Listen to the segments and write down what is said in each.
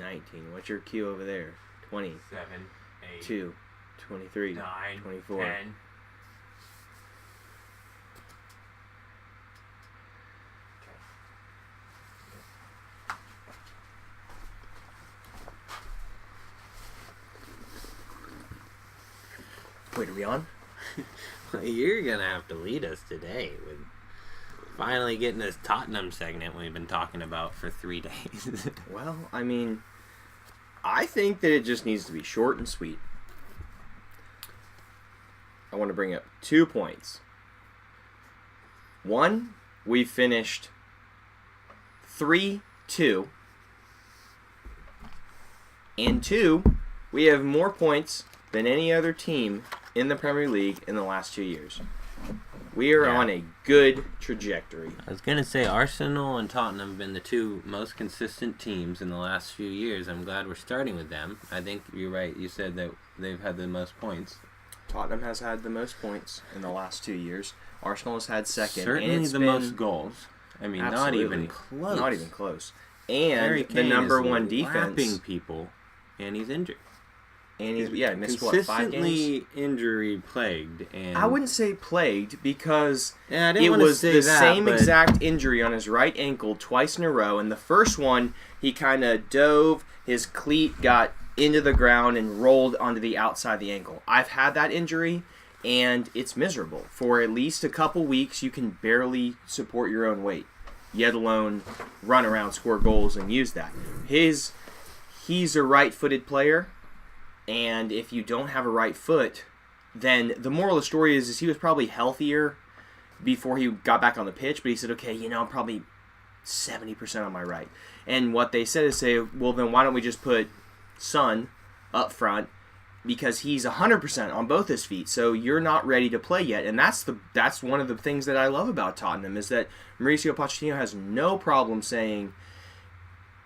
19. What's your cue over there? 20. 7, 8. 2. 23. 9. 24. 10. Wait, are we on? You're going to have to lead us today with finally getting this Tottenham segment we've been talking about for 3 days. Well, I mean, I think that it just needs to be short and sweet. I want to bring up 2 points. 1, we finished 3-2. And 2, we have more points than any other team in the Premier League in the last 2 years. We are on a good trajectory. I was going to say Arsenal and Tottenham have been the 2 most consistent teams in the last few years. I'm glad we're starting with them. I think you're right. You said that they've had the most points. Tottenham has had the most points in the last 2 years. Arsenal has had second. Certainly and it's the most goals. I mean, not even close. Not even close. And Harry the Kane number is one defense. lapping people, and he's injured. And he's missed 5 games? Consistently injury plagued. And I wouldn't say plagued because it was the same exact injury on his right ankle twice in a row. And the first one, he kind of dove, his cleat got into the ground and rolled onto the outside of the ankle. I've had that injury, and it's miserable. For at least a couple weeks, you can barely support your own weight, yet alone run around, score goals, and use that. He's a right-footed player. And if you don't have a right foot, then the moral of the story is he was probably healthier before he got back on the pitch, but he said, okay, I'm probably 70% on my right. And what they said is well, then why don't we just put Son up front because he's 100% on both his feet, so you're not ready to play yet. And that's one of the things that I love about Tottenham is that Mauricio Pochettino has no problem saying,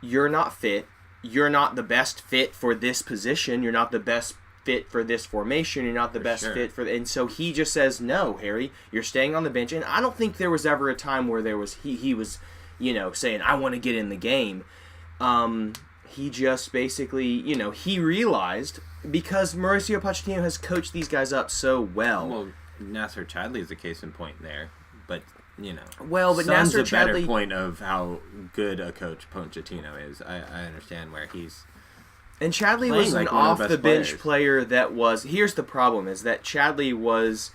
you're not fit. You're not the best fit for this position. You're not the best fit for this formation. You're not the best fit for... And so he just says, no, Harry, you're staying on the bench. And I don't think there was ever a time where he was, saying, I want to get in the game. He just basically, he realized, because Mauricio Pochettino has coached these guys up so well. Well, Nasser Chadli is a case in point there. But... well, but Son's Nasser a better Chadli... point of how good a coach Pochettino is. I understand where he's... And Chadli was an off-the-bench player that was... Here's the problem, is that Chadli was...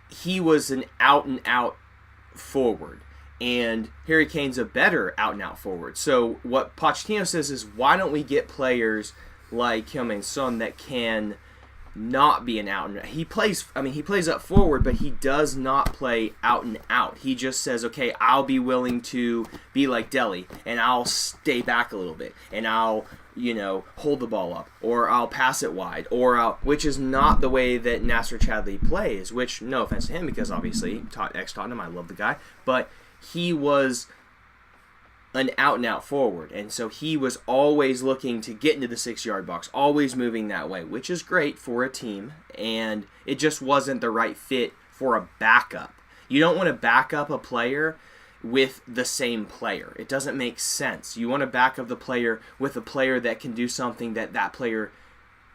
He was an out-and-out forward. And Harry Kane's a better out-and-out forward. So what Pochettino says is, why don't we get players like Heung-Min Son that can... not be an out and he plays up forward, but he does not play out and out. He just says, okay, I'll be willing to be like Dele and I'll stay back a little bit and I'll hold the ball up or I'll pass it wide which is not the way that Nasser Chadli plays, which no offense to him because obviously ex-Tottenham, I love the guy, but he was an out-and-out forward, and so he was always looking to get into the 6-yard box, always moving that way, which is great for a team, and it just wasn't the right fit for a backup. You don't want to back up a player with the same player. It doesn't make sense. You want to back up the player with a player that can do something that player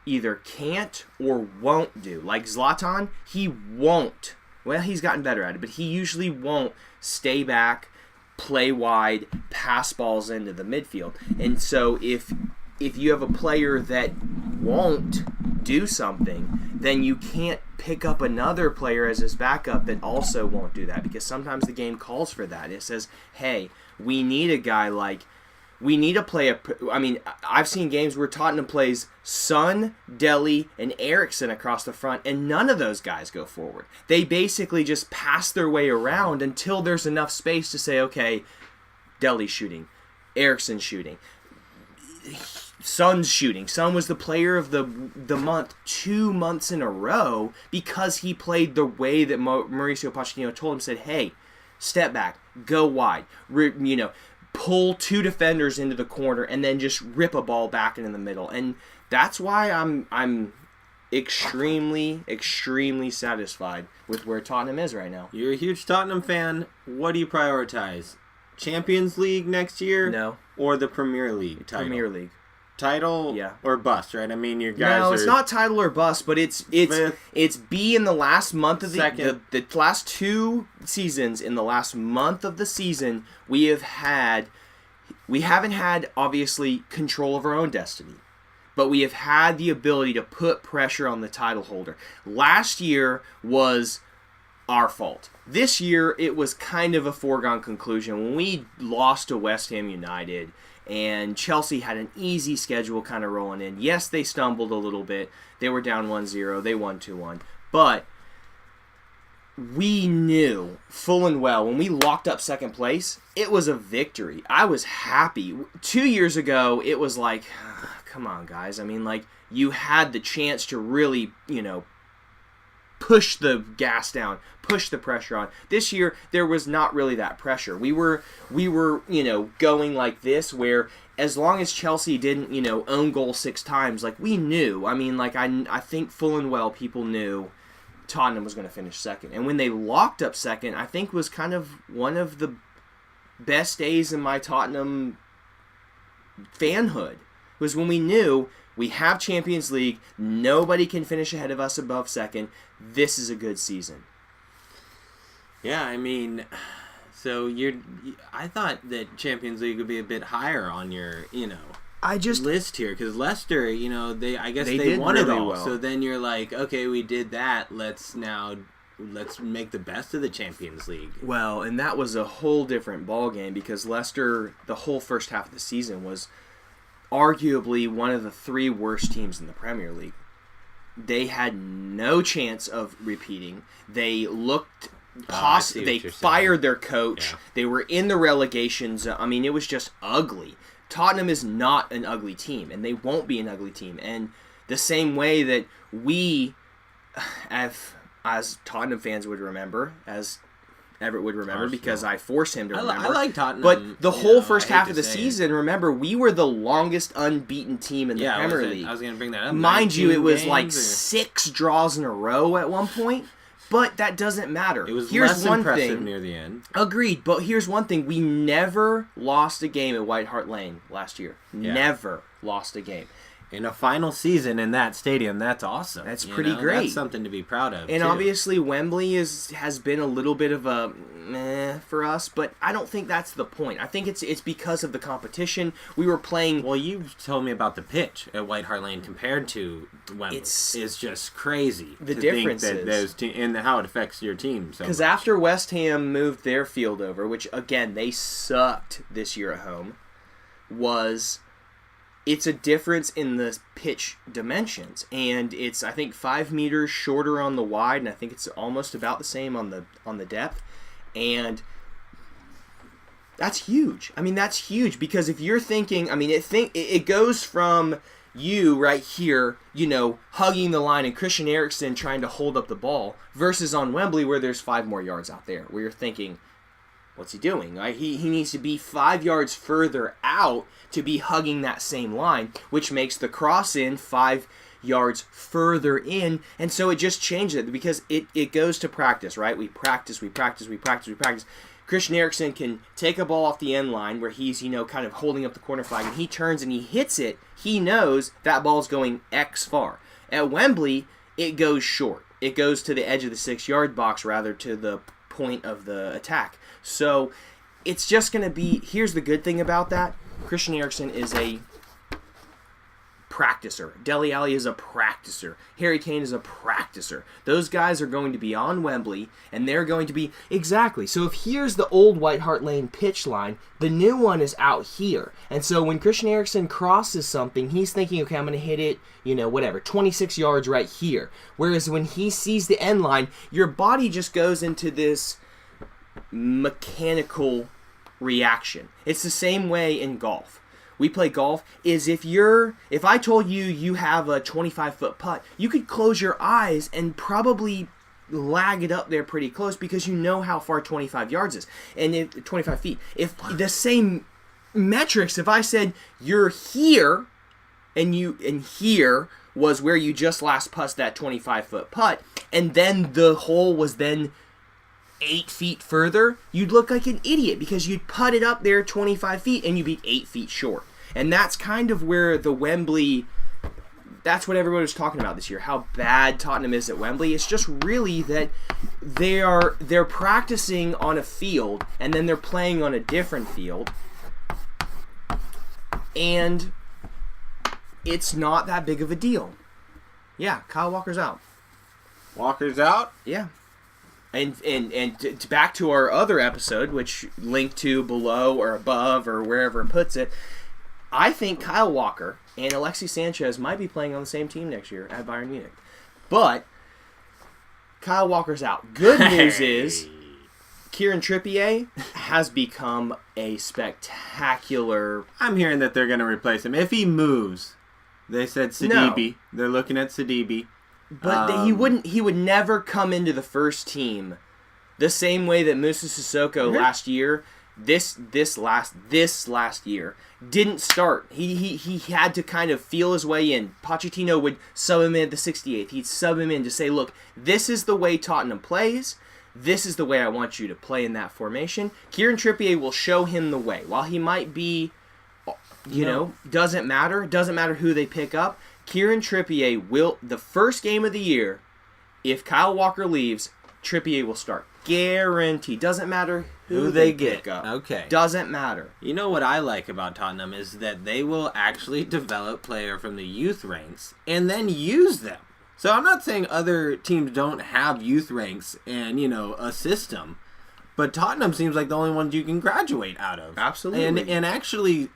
either can't or won't do. Like Zlatan, he won't. Well, he's gotten better at it, but he usually won't stay back, play wide, pass balls into the midfield. And so if you have a player that won't do something, then you can't pick up another player as his backup that also won't do that, because sometimes the game calls for that. It says, hey, we need a guy like... We need to play I've seen games where Tottenham plays Son, Dele, and Eriksen across the front, and none of those guys go forward. They basically just pass their way around until there's enough space to say, okay, Dele's shooting, Eriksen's shooting, Son's shooting. Son was the player of the month 2 months in a row because he played the way that Mauricio Pochettino told him, said, hey, step back, go wide, pull 2 defenders into the corner and then just rip a ball back into the middle. And that's why I'm extremely, extremely satisfied with where Tottenham is right now. You're a huge Tottenham fan. What do you prioritize? Champions League next year? No. Or the Premier League title? Premier League. Title or bust, right? I mean, your guys No, it's not title or bust, but it's B in the last month of the last 2 seasons. In the last month of the season, we haven't had obviously control of our own destiny, but we have had the ability to put pressure on the title holder. Last year was our fault. This year it was kind of a foregone conclusion when we lost to West Ham United. And Chelsea had an easy schedule kind of rolling in. Yes, they stumbled a little bit. They were down 1-0. They won 2-1. But we knew full and well when we locked up second place, it was a victory. I was happy. 2 years ago, it was like, come on, guys. I mean, like, you had the chance to really, push the gas down, push the pressure on. This year, there was not really that pressure. We were, going like this, where as long as Chelsea didn't, own goal 6 times, like, we knew. I mean, like, I think full and well people knew Tottenham was going to finish second. And when they locked up second, I think was kind of one of the best days in my Tottenham fanhood. Was when we knew we have Champions League, nobody can finish ahead of us above second. This is a good season. Yeah, I mean, so I thought that Champions League would be a bit higher on your, list here, because Leicester, they won it all. Well. So then you're like, okay, we did that. Let's make the best of the Champions League. Well, and that was a whole different ballgame, because Leicester, the whole first half of the season, was arguably one of the 3 worst teams in the Premier League. They had no chance of repeating. They looked they fired their coach. Yeah. They were in the relegation zone. I mean, it was just ugly. Tottenham is not an ugly team, and they won't be an ugly team. And the same way that we, as Tottenham fans would remember, as Everett would remember, because I force him to remember. I like Tottenham. But the whole first half of the season, remember, we were the longest unbeaten team in the Premier League. I was going to bring that up. Mind you, it was like 6 draws in a row at one point, but that doesn't matter. It was less impressive near the end. Agreed, but here's one thing. We never lost a game at White Hart Lane last year. Yeah. Never lost a game. In a final season in that stadium, that's awesome. That's pretty great. That's something to be proud of. And obviously, Wembley has been a little bit of a meh for us, but I don't think that's the point. I think it's because of the competition. We were playing. Well, you told me about the pitch at White Hart Lane compared to Wembley. It's just crazy. The differences and how it affects your team. Because after West Ham moved their field over, which again they sucked this year at home, it's a difference in the pitch dimensions, and it's, I think, 5 meters shorter on the wide, and I think it's almost about the same on the depth, and that's huge. I mean, that's huge, because if you're thinking, I mean, it goes from you right here, hugging the line, and Christian Eriksen trying to hold up the ball, versus on Wembley where there's 5 more yards out there, where you're thinking, what's he doing? Right? He needs to be 5 yards further out to be hugging that same line, which makes the cross in 5 yards further in, and so it just changes it, because it goes to practice, right? We practice. Christian Eriksen can take a ball off the end line where he's, kind of holding up the corner flag, and he turns and he hits it. He knows that ball's going X far. At Wembley, it goes short. It goes to the edge of the 6-yard box rather to the point of the attack. So it's just going to be, here's the good thing about that. Christian Eriksen is a practicer. Dele Alli is a practicer. Harry Kane is a practicer. Those guys are going to be on Wembley, and they're going to be, exactly. So if here's the old White Hart Lane pitch line, the new one is out here. And so when Christian Eriksen crosses something, he's thinking, okay, I'm going to hit it, 26 yards right here. Whereas when he sees the end line, your body just goes into this mechanical reaction. It's the same way in golf. We play golf is if I told you have a 25-foot putt, you could close your eyes and probably lag it up there pretty close, because you know how far 25 yards is. And 25 feet. If the same metrics, if I said you're here and here was where you just last putted that 25-foot putt, and then the hole was then 8 feet further, you'd look like an idiot because you'd put it up there 25 feet and you'd be 8 feet short. And that's kind of where the Wembley... That's what everybody was talking about this year, how bad Tottenham is at Wembley. It's just really that they're practicing on a field and then they're playing on a different field. And it's not that big of a deal. Yeah, Kyle Walker's out. Walker's out? Yeah. And back to our other episode, which linked to below or above or wherever it puts it, I think Kyle Walker and Alexis Sanchez might be playing on the same team next year at Bayern Munich. But Kyle Walker's out. Good news is Kieran Trippier has become a spectacular... I'm hearing that they're going to replace him. If he moves, they said Sidibe. No. They're looking at Sidibe. But he would never come into the first team the same way that Moussa Sissoko last year... This last year didn't start. He had to kind of feel his way in. Pochettino would sub him in at the 68th. He'd sub him in to say, look, this is the way Tottenham plays. This is the way I want you to play in that formation. Kieran Trippier will show him the way. While he might be, doesn't matter. Doesn't matter who they pick up. Kieran Trippier will, the first game of the year, if Kyle Walker leaves, Trippier will start. Guaranteed. Doesn't matter who they pick up. Okay. Doesn't matter. You know what I like about Tottenham is that they will actually develop player from the youth ranks and then use them. So I'm not saying other teams don't have youth ranks and, a system, but Tottenham seems like the only ones you can graduate out of. Absolutely. And actually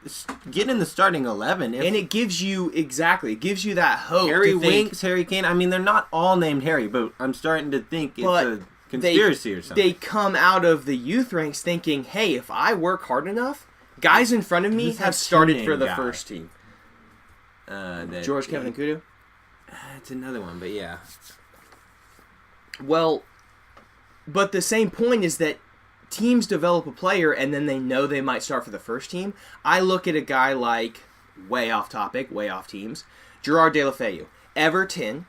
get in the starting 11. And it gives you that hope. Harry Winks, Harry Kane. I mean, they're not all named Harry, but I'm starting to think it's a conspiracy or something. They come out of the youth ranks thinking, hey, if I work hard enough, guys in front of me have started for the first team. George Kevin Nkudu? It's another one, but yeah. Well, but the same point is that teams develop a player and then they know they might start for the first team. I look at a guy like, way off topic, way off teams, Gerard Deulofeu. Everton,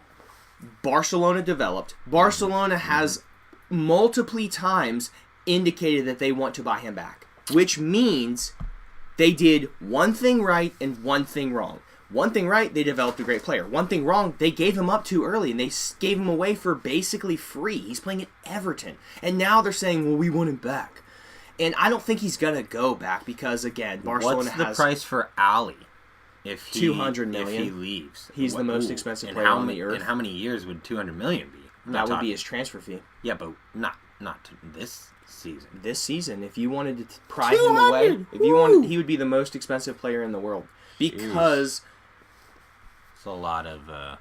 Barcelona developed. Barcelona has multiple times indicated that they want to buy him back, which means they did one thing right and one thing wrong. One thing right, they developed a great player. One thing wrong, they gave him up too early and they gave him away for basically free. He's playing at Everton. And now they're saying, well, we want him back. And I don't think he's going to go back because, again, Barcelona has... What's the price for Ali? If he, 200 million. If he leaves. He's the most expensive player on the earth. And how many years would 200 million be? That would be his transfer fee. Yeah, but not this season. This season, if you wanted to pry him away, he would be the most expensive player in the world because it's a lot of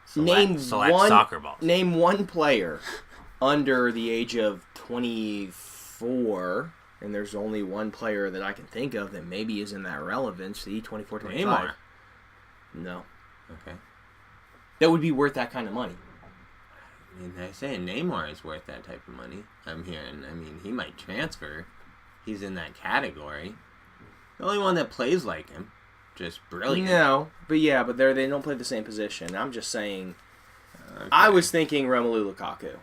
select soccer balls. Name one player under the age of 24, and there's only one player that I can think of that maybe is in that relevance. See, 24, 25. Neymar. No. Okay. That would be worth that kind of money. I mean, they're saying Neymar is worth that type of money. I'm hearing. I mean, he might transfer. He's in that category. The only one that plays like him. Just brilliant. No, but they don't play the same position. I'm just saying. Okay. I was thinking Romelu Lukaku.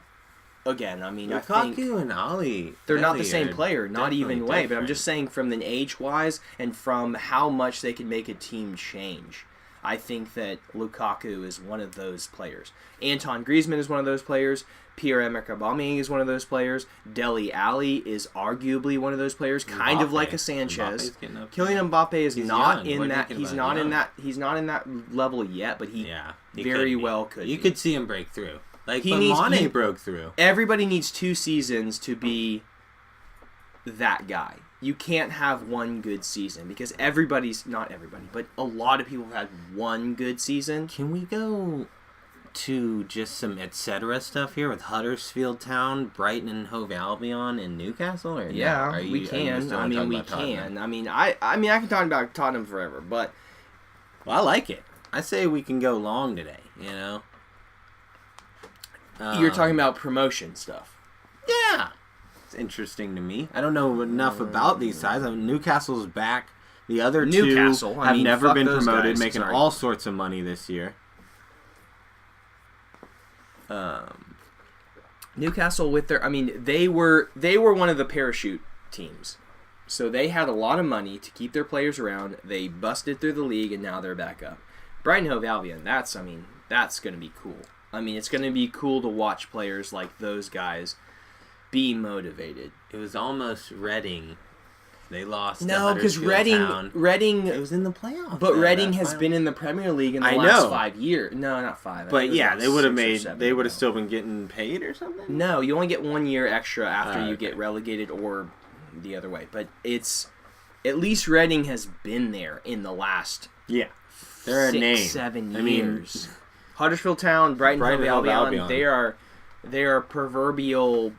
Again, I mean, Lukaku and Ali. They're not the same player, not even way. But I'm just saying from an age-wise and from how much they can make a team change. I think that Lukaku is one of those players. Antoine Griezmann is one of those players. Pierre-Emerick Aubameyang is one of those players. Dele Alli is arguably one of those players, kind of like a Sanchez. Kylian Mbappe is not in that. He's not in that. He's not in that level yet, but he very well could. You could see him break through. Like Mane broke through. Everybody needs 2 seasons to be that guy. You can't have one good season because not everybody, but a lot of people have had one good season. Can we go to just some etc. stuff here with Huddersfield Town, Brighton and Hove Albion, and Newcastle? Or yeah, no? We can. I mean, we can. I mean, I can talk about Tottenham forever, but I like it. I say we can go long today. You're talking about promotion stuff. Yeah. It's interesting to me. I don't know enough about these sides. Newcastle's back. The other two have never been promoted, making all sorts of money this year. Newcastle with their, they were one of the parachute teams. So they had a lot of money to keep their players around. They busted through the league, and now they're back up. Brighton Hove Albion, that's going to be cool. It's going to be cool to watch players like those guys be motivated. It was almost Reading. They lost. No, because Reading. It was in the playoffs. But Reading has been in the Premier League in the last 5 years. No, not 5. But yeah, they would have made. They would have still been getting paid or something. No, you only get 1 year extra after you get relegated or the other way. But it's at least Reading has been there in the last. Yeah, they're 6-7 years. Huddersfield Town, Brighton Hove Albion. They are proverbial.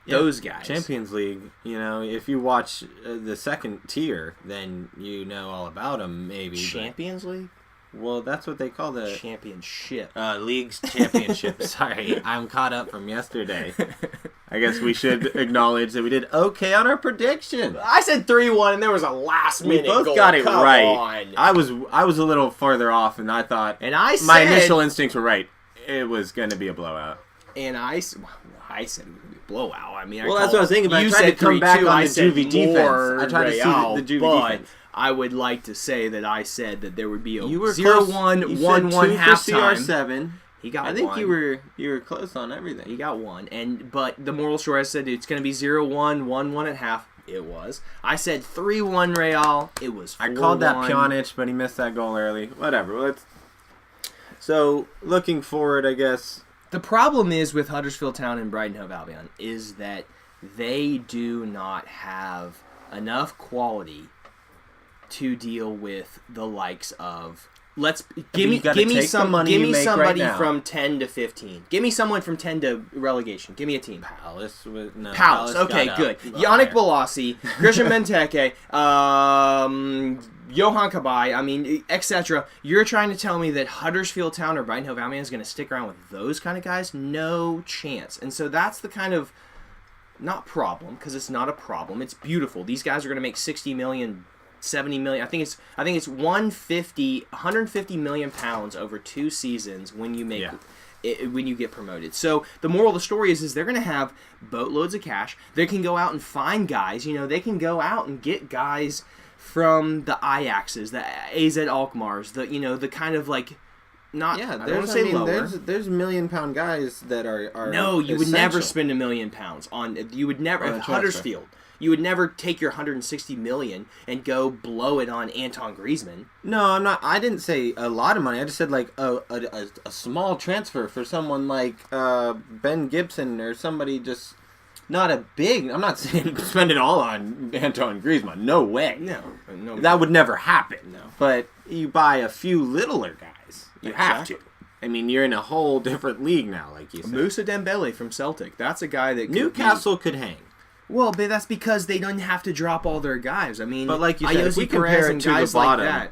Those guys. Champions League, if you watch the second tier, then you know all about them, maybe. Champions League? Well, that's what they call the... Championship. League's championship. Sorry, I'm caught up from yesterday. I guess we should acknowledge that we did okay on our prediction. I said 3-1, and there was a last-minute goal. We both got it right. I was a little farther off, and I thought... my initial instincts were right. It was going to be a blowout. And I said it would be a blowout. Well, that's what I was thinking about. You said to come back on the Juvie defense. I tried to see the Juvie defense. I would like to say that I said that there would be a 0-1, 1-1 halftime. CR7. He got one. I think you were close on everything. He got one. But the moral story, I said it's going to be 0-1, 1-1 at half. It was. I said 3-1 Real. It was 4-1. I called that Pjanic, but he missed that goal early. Whatever. So, looking forward, I guess... The problem is with Huddersfield Town and Brighton Hove Albion is that they do not have enough quality to deal with the likes of give me somebody right from 10 to 15. Give me someone from 10 to relegation. Give me a team. Palace. Okay, good. Yannick Bolasie, Christian Benteke, Johan Cabaye, etc. You're trying to tell me that Huddersfield Town or Brighton Hove Albion is going to stick around with those kind of guys? No chance. And so that's the kind of, not problem, because it's not a problem. It's beautiful. These guys are going to make 60 million, 70 million. I think it's 150 million pounds over 2 seasons when you make when you get promoted. So the moral of the story is they're going to have boatloads of cash. They can go out and find guys. They can go out and get guys from the Ajaxes, the AZ Alkmaars, the kind of like not. Yeah, there's $1 million guys that are. No, you essential. would never spend £1 million on. You would never Huddersfield. You would never take your 160 million and go blow it on Anton Griezmann. No, I'm not. I didn't say a lot of money. I just said like a small transfer for someone like Ben Gibson or somebody just not a big. I'm not saying spend it all on Anton Griezmann. No way. No. That would never happen. No. But you buy a few littler guys. You have to. You're in a whole different league now, like you said. Moussa Dembele from Celtic. That's a guy that Newcastle could hang. Well, but that's because they don't have to drop all their guys. But like you said, if we compare it to the bottom, like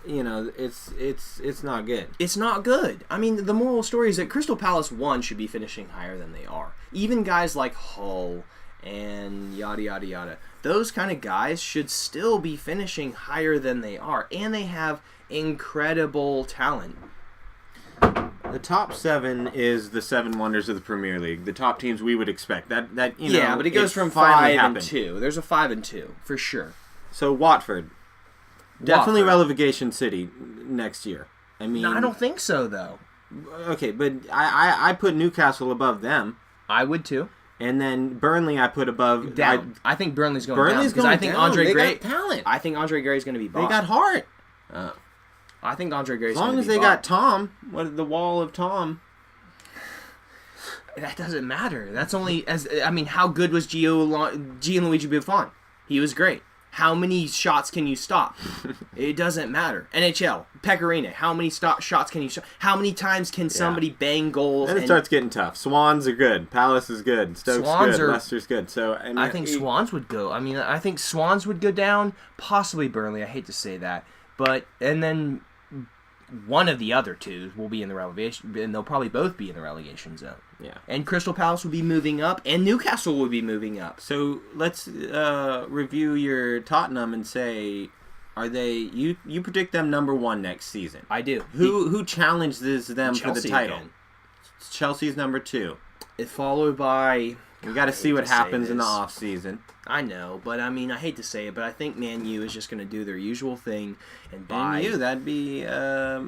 that, it's not good. It's not good. The moral story is that Crystal Palace 1 should be finishing higher than they are. Even guys like Hull and yada yada yada, those kind of guys should still be finishing higher than they are, and they have incredible talent. The top 7 is the 7 wonders of the Premier League. The top teams we would expect. That but it goes from 5 and 2. There's a 5 and 2 for sure. So Watford, definitely relegation city next year. No, I don't think so though. Okay, but I put Newcastle above them. I would too. And then Burnley I put above. Down. I think Burnley's going down. Because I think Andre Gray. Talent. I think Andre Gray's going to be bought. They got heart. I think Andre Gray's as long as they got Tom, the wall of Tom. That doesn't matter. That's only how good was Gianluigi Buffon? He was great. How many shots can you stop? It doesn't matter. NHL, Pecorino, how many shots can you stop? How many times can somebody bang goals? Then it starts getting tough. Swans are good. Palace is good. Stokes good. Leicester's good. So I think Swans would go. I think Swans would go down. Possibly Burnley. I hate to say that, and then one of the other two will be in the relegation, and they'll probably both be in the relegation zone. Yeah. And Crystal Palace will be moving up, and Newcastle will be moving up. So let's review your Tottenham and say, are they? You predict them number 1 next season? I do. Who challenges them for the title? Again. Chelsea's number 2. It's followed by... We got to see what happens in the offseason. I know, but I mean, I hate to say it, but I think Man U is just going to do their usual thing and buy... Man U, that'd be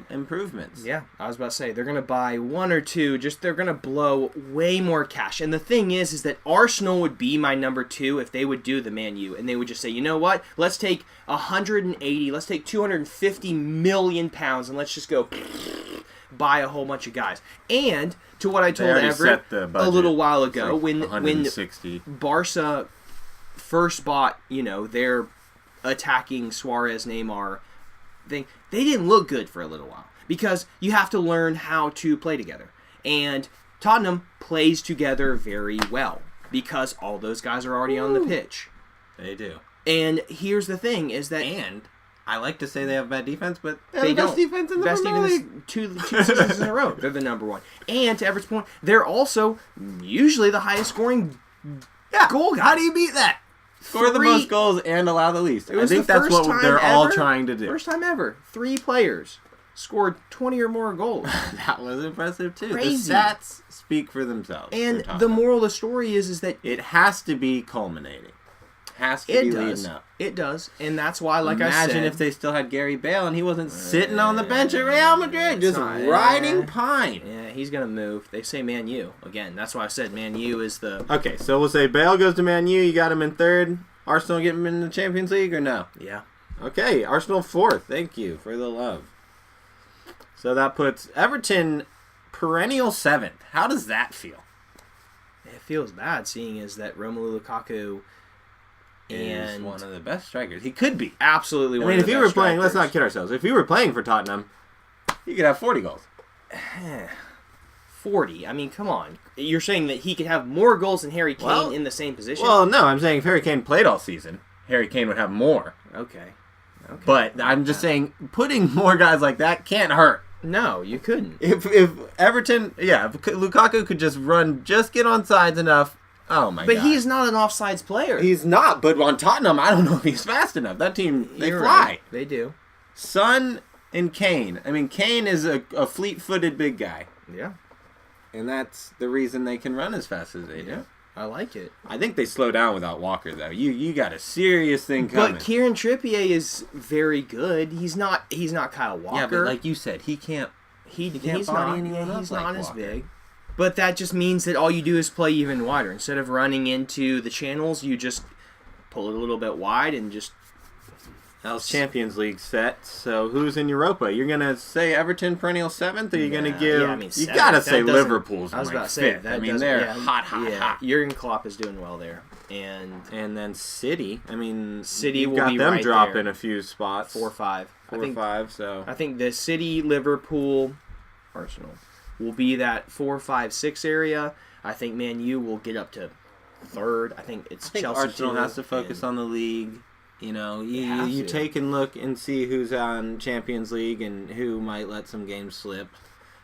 improvements. Yeah, I was about to say, they're going to buy 1 or 2, they're going to blow way more cash. And the thing is that Arsenal would be my number 2 if they would do the Man U, and they would just say, you know what, let's take 180, let's take 250 million pounds, and let's just go... buy a whole bunch of guys. And to what I told Everett a little while ago, like when Barca first bought, their attacking Suarez, Neymar thing, they didn't look good for a little while because you have to learn how to play together. And Tottenham plays together very well because all those guys are already on the pitch. They do. And here's the thing is that... I like to say they have bad defense, but they have the don't. Best defense in the Premier League. Two seasons in a row. They're the number 1. And to Everett's point, they're also usually the highest scoring goal guy. How do you beat that? Score the most goals and allow the least. I think that's what they're all trying to do. First time ever. 3 players scored 20 or more goals. That was impressive, too. Crazy. The stats speak for themselves. And the moral of the story is that... It has to be culminating. Has to be leading up. It does, and that's why, I said... Imagine if they still had Gary Bale and he wasn't sitting on the bench at Real Madrid, just riding pine. Yeah, he's going to move. They say Man U. Again, that's why I said Man U is the... Okay, so we'll say Bale goes to Man U, you got him in 3rd. Arsenal get him in the Champions League or no? Yeah. Okay, Arsenal 4th. Thank you for the love. So that puts Everton perennial 7th. How does that feel? It feels bad, seeing as that Romelu Lukaku... is one of the best strikers. He could be. Absolutely one of the best if he were playing, strikers. let's not kid ourselves. If he were playing for Tottenham, he could have 40 goals. 40? I mean, come on. You're saying that he could have more goals than Harry Kane in the same position? Well, no. I'm saying if Harry Kane played all season, Harry Kane would have more. Okay. But I'm just saying, putting more guys like that can't hurt. No, you couldn't. If Everton, if Lukaku could just get on sides enough. Oh my god! But he's not an offsides player. He's not. But on Tottenham, I don't know if he's fast enough. That team, they fly. Right. They do. Son and Kane. I mean, Kane is a fleet-footed big guy. Yeah. And that's the reason they can run as fast as they do. I like it. I think they slow down without Walker, though. You got a serious thing coming. But Kieran Trippier is very good. He's not Kyle Walker. Yeah, but like you said, he can't. He's not as big. But that just means that all you do is play even wider. Instead of running into the channels, you just pull it a little bit wide and just... How's Champions League set? So who's in Europa? You're going to say Everton perennial 7th? Or are you going to give... Yeah, I mean, you got to say Liverpool's I was about to say, 5th. I mean, they're hot. Jurgen Klopp is doing well there. And then City. I mean, City will got be them right dropping there. A few spots. 4 or 5. 4 or 5, so... I think the City, Liverpool, Arsenal... will be that 4, 5, 6 area. I think Man U will get up to 3rd. I think Chelsea. Arsenal has to focus on the league. You take and look and see who's on Champions League and who might let some games slip.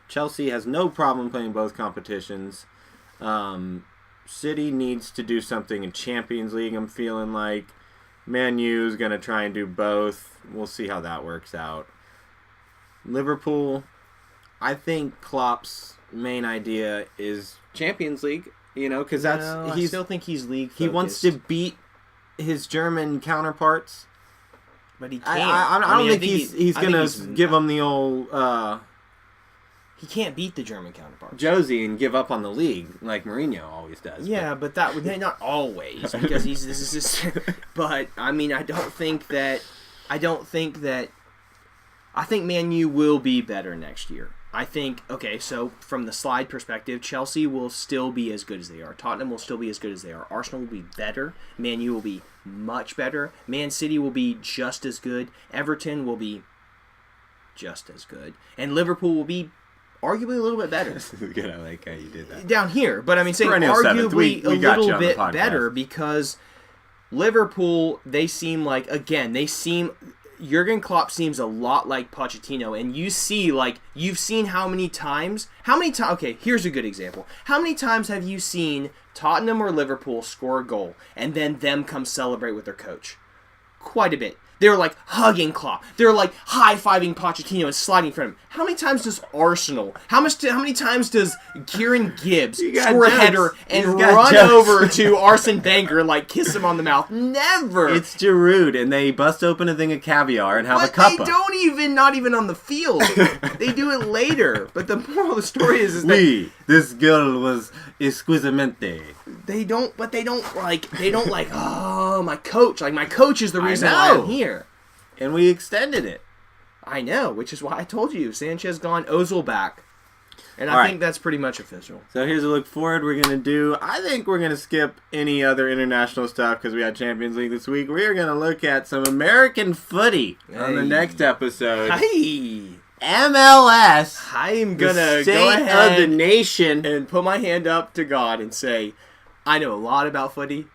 Chelsea has no problem playing both competitions. City needs to do something in Champions League. I'm feeling like Man U is going to try and do both. We'll see how that works out. Liverpool... I think Klopp's main idea is Champions League, because I still think he's league-focused. He wants to beat his German counterparts. But he can't. I don't think he's going to give them the old... he can't beat the German counterparts. Josie and give up on the league like Mourinho always does. Yeah, but that would not always, because this is just... But, I mean, I think Man U will be better next year. I think, so from the slide perspective, Chelsea will still be as good as they are. Tottenham will still be as good as they are. Arsenal will be better. Man U will be much better. Man City will be just as good. Everton will be just as good. And Liverpool will be arguably a little bit better. This is good. I like how you did that. Down here. But I mean, saying arguably a little bit better because Liverpool, they seem like, Jurgen Klopp seems a lot like Pochettino, and you see, you've seen how many times, here's a good example. How many times have you seen Tottenham or Liverpool score a goal, and then them come celebrate with their coach? Quite a bit. They're like hugging Klopp. They're like high-fiving Pochettino and sliding in front of him. How many times does Arsenal? How many times does Kieran Gibbs score a header and run over to Arsene Wenger and like kiss him on the mouth? Never. It's Giroud, and they bust open a thing of caviar and have a cuppa. They don't not even on the field. They do it later. But the moral of the story is that this girl was exquisitamente. They don't like, oh, my coach. Like, my coach is the reason why I'm here. And we extended it. I know, which is why I told you. Sanchez gone, Ozil back. And I think that's pretty much official. So here's a look forward. We're going to do, I think we're going to skip any other international stuff because we had Champions League this week. We're going to look at some American footy on the next episode. Hey! MLS. I'm going to go ahead of the nation and put my hand up to God and say, I know a lot about footy.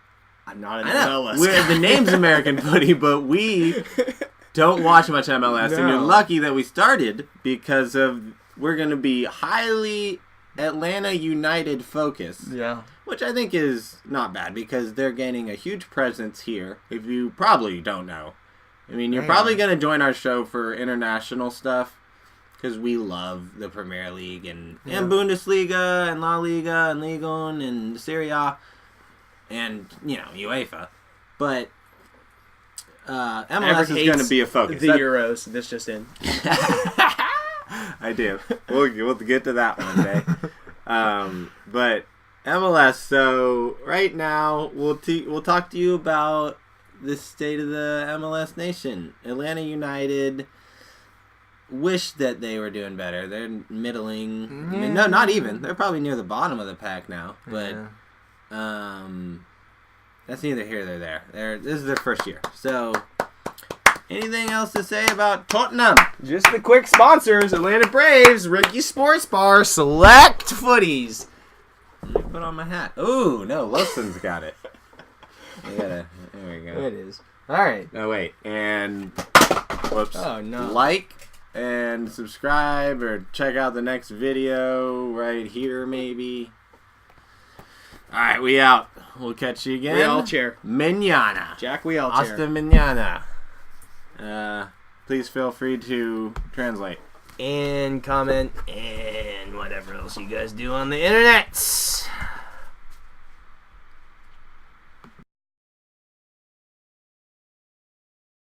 I'm not an MLS guy. The name's American footy, but we don't watch much MLS. No. And you're lucky that we started because we're going to be highly Atlanta United focused. Yeah. Which I think is not bad because they're gaining a huge presence here. If you probably don't know. I mean, you're probably going to join our show for international stuff. Because we love the Premier League and Bundesliga and La Liga and Ligue 1 and Serie A and, UEFA. But MLS is going to be a focus. The Euros. This just in. I do. We'll get to that one day. But MLS, so right now we'll talk to you about the state of the MLS nation. Atlanta United... wish that they were doing better. They're middling. I mean, no, not even. They're probably near the bottom of the pack now. But that's neither here nor there. This is their first year. So, anything else to say about Tottenham? Just the quick sponsors. Atlanta Braves, Ricky Sports Bar, Select Footies. Let me put on my hat. Ooh, no, Wilson's got it. There we go. There it is. All right. Oh, wait. And, whoops. Oh, no. Like and subscribe or check out the next video right here maybe. Alright, we out. We'll catch you again. We all cheer. Mañana. Jack, we all cheer. Hasta mañana. Please feel free to translate. And comment and whatever else you guys do on the internet.